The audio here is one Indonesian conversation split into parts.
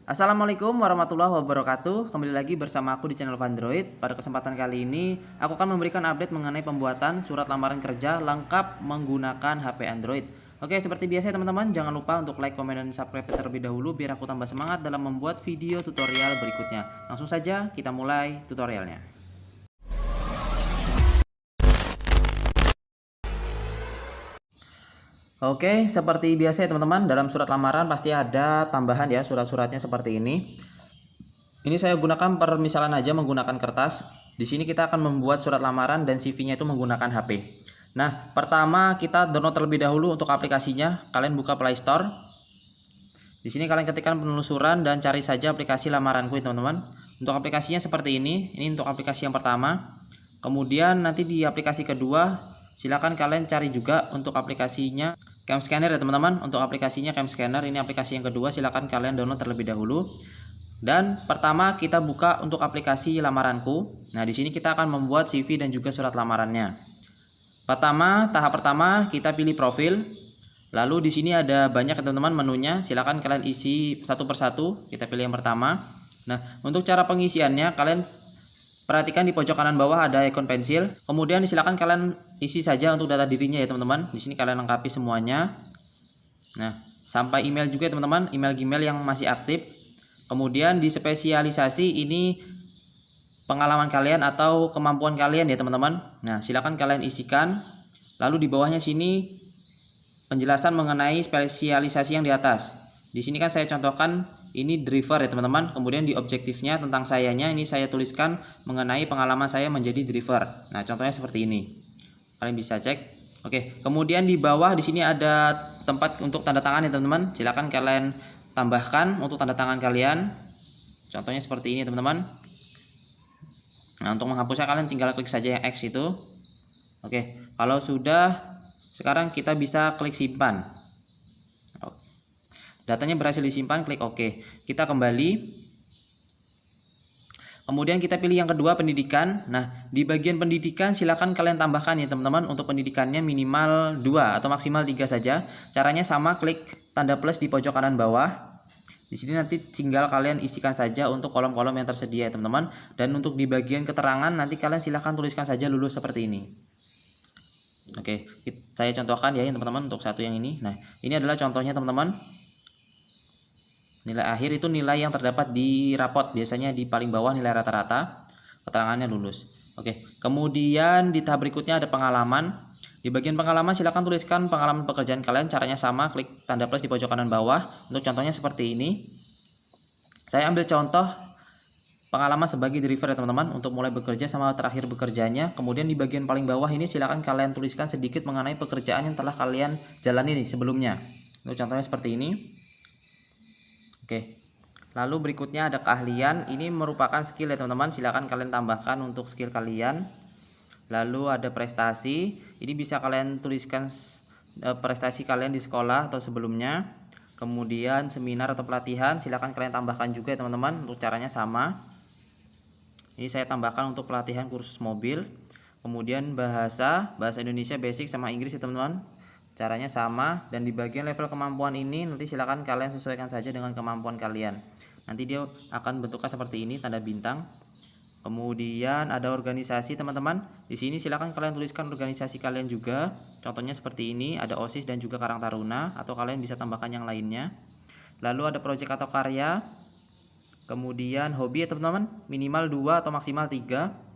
Assalamualaikum warahmatullahi wabarakatuh. Kembali lagi bersama aku di channel Android. Pada kesempatan kali ini, aku akan memberikan update mengenai pembuatan surat lamaran kerja lengkap menggunakan HP Android. Oke, seperti biasa teman-teman, jangan lupa untuk like, komen, dan subscribe terlebih dahulu biar aku tambah semangat dalam membuat video tutorial berikutnya. Langsung saja kita mulai tutorialnya. Oke, seperti biasa ya teman-teman, dalam surat lamaran pasti ada tambahan ya, surat-suratnya seperti ini. Ini saya gunakan permisalan aja menggunakan kertas. Di sini kita akan membuat surat lamaran dan CV-nya itu menggunakan HP. Nah, pertama kita download terlebih dahulu untuk aplikasinya. Kalian buka Play Store. Di sini kalian ketikkan penelusuran dan cari saja aplikasi lamaranku ya teman-teman. Untuk aplikasinya seperti ini. Ini untuk aplikasi yang pertama. Kemudian nanti di aplikasi kedua, silakan kalian cari juga untuk aplikasinya Cam Scanner ya teman-teman. Untuk aplikasinya Cam Scanner, ini aplikasi yang kedua, silakan kalian download terlebih dahulu. Dan pertama kita buka untuk aplikasi lamaranku. Nah, di sini kita akan membuat CV dan juga surat lamarannya. Tahap pertama kita pilih profil. Lalu di sini ada banyak teman-teman menunya. Silakan kalian isi satu persatu. Kita pilih yang pertama. Nah, untuk cara pengisiannya kalian perhatikan di pojok kanan bawah ada ikon pensil. Kemudian silakan kalian isi saja untuk data dirinya ya teman-teman. Di sini kalian lengkapi semuanya. Nah, sampai email juga ya teman-teman, email Gmail yang masih aktif. Kemudian di spesialisasi ini pengalaman kalian atau kemampuan kalian ya teman-teman. Nah, silakan kalian isikan. Lalu di bawahnya sini penjelasan mengenai spesialisasi yang di atas. Di sini kan saya contohkan ini driver ya teman-teman. Kemudian di objektifnya tentang sayanya ini saya tuliskan mengenai pengalaman saya menjadi driver. Nah, contohnya seperti ini. Kalian bisa cek. Oke, kemudian di bawah di sini ada tempat untuk tanda tangan ya teman-teman. Silakan kalian tambahkan untuk tanda tangan kalian. Contohnya seperti ini teman-teman. Nah, untuk menghapusnya kalian tinggal klik saja yang X itu. Oke, kalau sudah, sekarang kita bisa klik simpan. Datanya berhasil disimpan, klik OK. Kita kembali. Kemudian kita pilih yang kedua, pendidikan. Nah, di bagian pendidikan silakan kalian tambahkan ya teman-teman. Untuk pendidikannya minimal 2 atau maksimal 3 saja. Caranya sama, klik tanda plus di pojok kanan bawah. Di sini nanti tinggal kalian isikan saja untuk kolom-kolom yang tersedia ya teman-teman. Dan untuk di bagian keterangan nanti kalian silahkan tuliskan saja lulus seperti ini. Oke, saya contohkan ya teman-teman untuk satu yang ini. Nah, ini adalah contohnya teman-teman. Nilai akhir itu nilai yang terdapat di rapot, biasanya di paling bawah nilai rata-rata, keterangannya lulus. Oke, kemudian di tahap berikutnya ada pengalaman. Di bagian pengalaman silakan tuliskan pengalaman pekerjaan kalian. Caranya sama, klik tanda plus di pojok kanan bawah. Untuk contohnya seperti ini. Saya ambil contoh pengalaman sebagai driver ya teman-teman, untuk mulai bekerja sama terakhir bekerjanya. Kemudian di bagian paling bawah ini silakan kalian tuliskan sedikit mengenai pekerjaan yang telah kalian jalani sebelumnya. Untuk contohnya seperti ini. Oke, lalu berikutnya ada keahlian. Ini merupakan skill ya teman-teman, silakan kalian tambahkan untuk skill kalian. Lalu ada prestasi, ini bisa kalian tuliskan prestasi kalian di sekolah atau sebelumnya. Kemudian seminar atau pelatihan, silakan kalian tambahkan juga ya teman-teman. Untuk caranya sama. Ini saya tambahkan untuk pelatihan kursus mobil. Kemudian bahasa Indonesia basic sama Inggris ya teman-teman. Caranya sama, dan di bagian level kemampuan ini nanti silakan kalian sesuaikan saja dengan kemampuan kalian. Nanti dia akan bentuknya seperti ini, tanda bintang. Kemudian ada organisasi teman-teman. Di sini silakan kalian tuliskan organisasi kalian juga. Contohnya seperti ini, ada OSIS dan juga Karang Taruna, atau kalian bisa tambahkan yang lainnya. Lalu ada proyek atau karya. Kemudian hobi ya teman-teman, minimal 2 atau maksimal 3.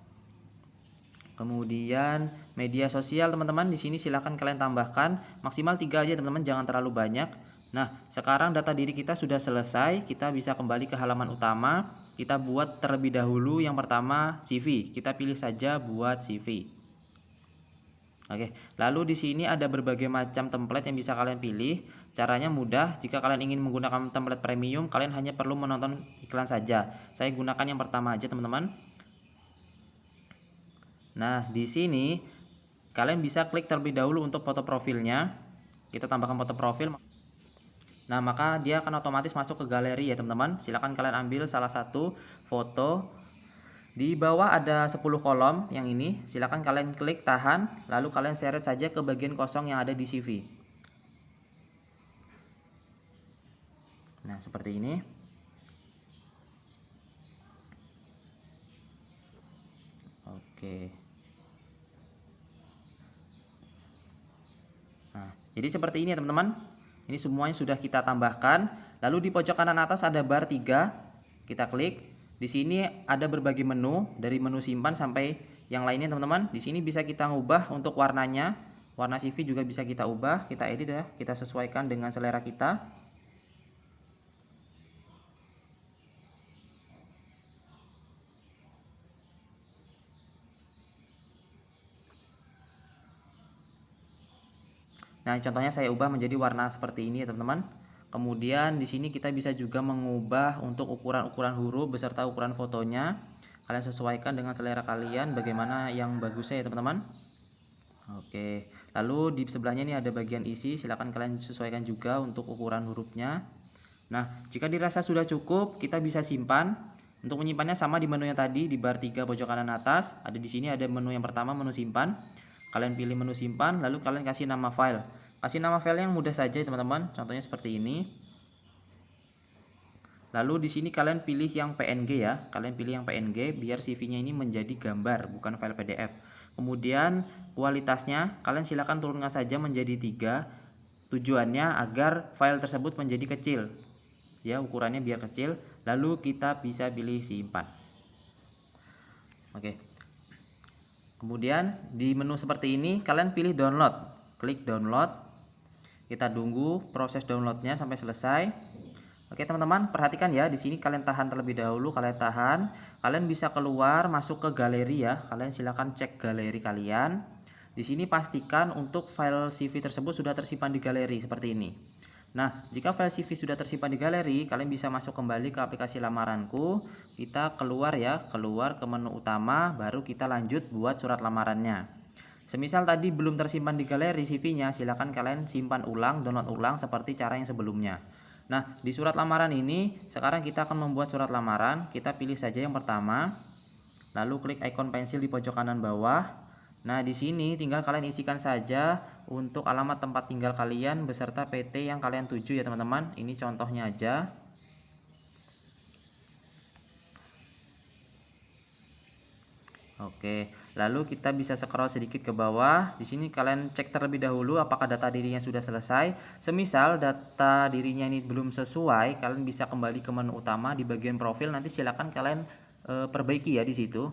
Kemudian media sosial teman-teman, di sini silahkan kalian tambahkan maksimal 3 aja teman-teman, jangan terlalu banyak. Nah, sekarang data diri kita sudah selesai. Kita bisa kembali ke halaman utama. Kita buat terlebih dahulu yang pertama CV. Kita pilih saja buat CV. Oke, lalu di sini ada berbagai macam template yang bisa kalian pilih. Caranya mudah. Jika kalian ingin menggunakan template premium, kalian hanya perlu menonton iklan saja. Saya gunakan yang pertama aja teman-teman. Nah, di sini kalian bisa klik terlebih dahulu untuk foto profilnya. Kita tambahkan foto profil. Nah, maka dia akan otomatis masuk ke galeri ya teman-teman. Silahkan kalian ambil salah satu foto. Di bawah ada 10 kolom yang ini. Silahkan kalian klik tahan. Lalu kalian seret saja ke bagian kosong yang ada di CV. Nah, seperti ini. Oke. Nah, jadi seperti ini ya teman-teman. Ini semuanya sudah kita tambahkan. Lalu di pojok kanan atas ada bar 3. Kita klik. Di sini ada berbagai menu, dari menu simpan sampai yang lainnya teman-teman. Di sini bisa kita ngubah untuk warnanya. Warna CV juga bisa kita ubah, kita edit ya, kita sesuaikan dengan selera kita. Nah, contohnya saya ubah menjadi warna seperti ini ya teman-teman. Kemudian di sini kita bisa juga mengubah untuk ukuran-ukuran huruf beserta ukuran fotonya. Kalian sesuaikan dengan selera kalian bagaimana yang bagusnya ya teman-teman. Oke, lalu di sebelahnya ini ada bagian isi, silahkan kalian sesuaikan juga untuk ukuran hurufnya. Nah, jika dirasa sudah cukup, kita bisa simpan. Untuk menyimpannya sama di menu yang tadi, di bar 3 pojok kanan atas. Ada di sini ada menu yang pertama, menu simpan. Kalian pilih menu simpan, lalu kalian kasih nama file. Kasih nama file yang mudah saja teman-teman, contohnya seperti ini. Lalu di sini kalian pilih yang PNG ya, kalian pilih yang PNG biar CV-nya ini menjadi gambar, bukan file PDF. Kemudian kualitasnya kalian silakan turunkan saja menjadi 3. Tujuannya agar file tersebut menjadi kecil. Ya, ukurannya biar kecil. Lalu kita bisa pilih simpan. Oke. Kemudian di menu seperti ini kalian pilih download. Klik download. Kita tunggu proses downloadnya sampai selesai. Oke teman-teman, perhatikan ya, di sini kalian tahan terlebih dahulu, kalian tahan. Kalian bisa keluar, masuk ke galeri ya. Kalian silakan cek galeri kalian. Di sini pastikan untuk file CV tersebut sudah tersimpan di galeri seperti ini. Nah, jika file CV sudah tersimpan di galeri, kalian bisa masuk kembali ke aplikasi lamaranku. Kita keluar ya, keluar ke menu utama, baru kita lanjut buat surat lamarannya. Semisal tadi belum tersimpan di galeri CV-nya, silakan kalian simpan ulang, download ulang seperti cara yang sebelumnya. Nah, di surat lamaran ini sekarang kita akan membuat surat lamaran. Kita pilih saja yang pertama. Lalu klik ikon pensil di pojok kanan bawah. Nah, di sini tinggal kalian isikan saja untuk alamat tempat tinggal kalian beserta PT yang kalian tuju ya teman-teman. Ini contohnya aja. Oke, lalu kita bisa scroll sedikit ke bawah. Di sini kalian cek terlebih dahulu apakah data dirinya sudah selesai. Semisal data dirinya ini belum sesuai, kalian bisa kembali ke menu utama di bagian profil. Nanti silakan kalian perbaiki ya di situ.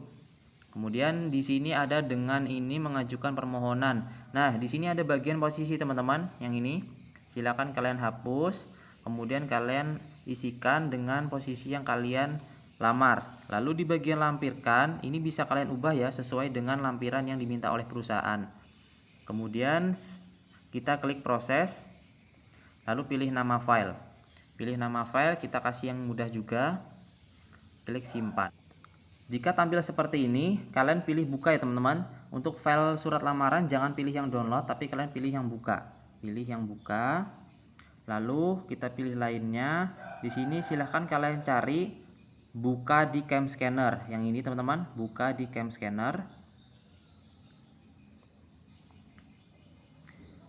Kemudian di sini ada dengan ini mengajukan permohonan. Nah, di sini ada bagian posisi teman-teman yang ini. Silakan kalian hapus. Kemudian kalian isikan dengan posisi yang kalian lamar. Lalu di bagian lampirkan, ini bisa kalian ubah ya sesuai dengan lampiran yang diminta oleh perusahaan. Kemudian kita klik proses. Lalu pilih nama file. Pilih nama file, kita kasih yang mudah juga. Klik simpan. Jika tampil seperti ini, kalian pilih buka ya teman-teman. Untuk file surat lamaran jangan pilih yang download, tapi kalian pilih yang buka. Pilih yang buka. Lalu kita pilih lainnya. Di sini silahkan kalian cari buka di cam scanner. Yang ini teman-teman, buka di cam scanner.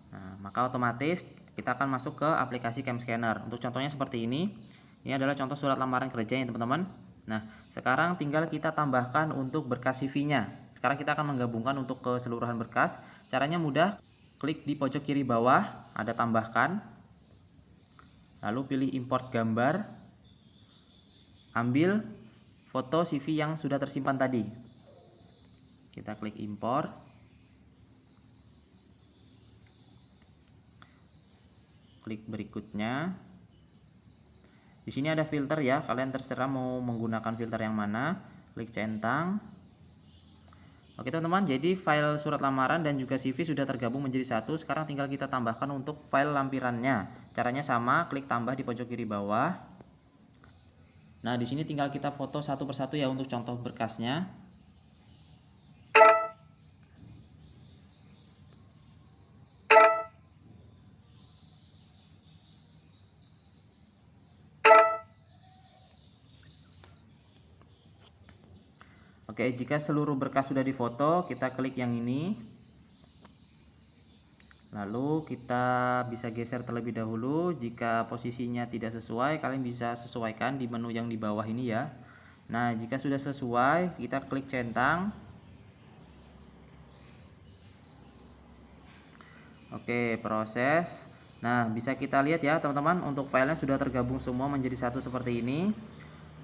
Nah, maka otomatis kita akan masuk ke aplikasi cam scanner. Untuk contohnya seperti ini. Ini adalah contoh surat lamaran kerja ya teman-teman. Nah, sekarang tinggal kita tambahkan untuk berkas CV-nya. Sekarang kita akan menggabungkan untuk keseluruhan berkas. Caranya mudah. Klik di pojok kiri bawah, ada tambahkan. Lalu pilih import gambar. Ambil foto CV yang sudah tersimpan tadi. Kita klik import. Klik berikutnya. Di sini ada filter ya, kalian terserah mau menggunakan filter yang mana. Klik centang. Oke teman-teman, jadi file surat lamaran dan juga CV sudah tergabung menjadi satu. Sekarang tinggal kita tambahkan untuk file lampirannya. Caranya sama, klik tambah di pojok kiri bawah. Nah, di sini tinggal kita foto satu persatu ya untuk contoh berkasnya. Oke, jika seluruh berkas sudah difoto, kita klik yang ini. Lalu kita bisa geser terlebih dahulu. Jika posisinya tidak sesuai, kalian bisa sesuaikan di menu yang di bawah ini ya. Nah, jika sudah sesuai, kita klik centang. Oke, proses. Nah, bisa kita lihat ya teman-teman, untuk filenya sudah tergabung semua menjadi satu seperti ini.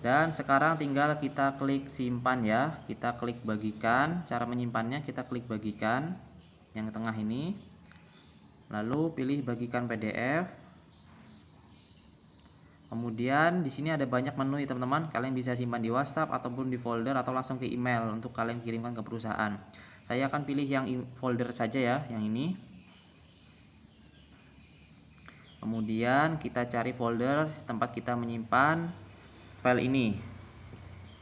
Dan sekarang tinggal kita klik simpan ya. Kita klik bagikan. Cara menyimpannya kita klik bagikan yang tengah ini. Lalu pilih bagikan PDF. Kemudian di sini ada banyak menu ya teman-teman. Kalian bisa simpan di WhatsApp ataupun di folder atau langsung ke email untuk kalian kirimkan ke perusahaan. Saya akan pilih yang folder saja ya, yang ini. Kemudian kita cari folder tempat kita menyimpan file ini.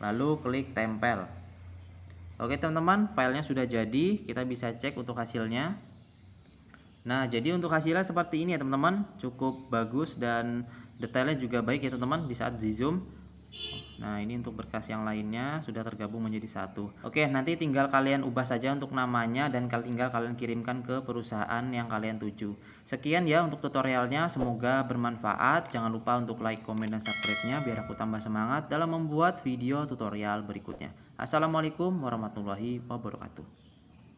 Lalu klik tempel. Oke teman-teman, filenya sudah jadi. Kita bisa cek untuk hasilnya. Nah, jadi untuk hasilnya seperti ini ya teman-teman. Cukup bagus dan detailnya juga baik ya teman-teman di saat di zoom. Nah, ini untuk berkas yang lainnya sudah tergabung menjadi satu. Oke, nanti tinggal kalian ubah saja untuk namanya dan tinggal kalian kirimkan ke perusahaan yang kalian tuju. Sekian ya untuk tutorialnya, semoga bermanfaat. Jangan lupa untuk like, komen, dan subscribe-nya biar aku tambah semangat dalam membuat video tutorial berikutnya. Assalamualaikum warahmatullahi wabarakatuh.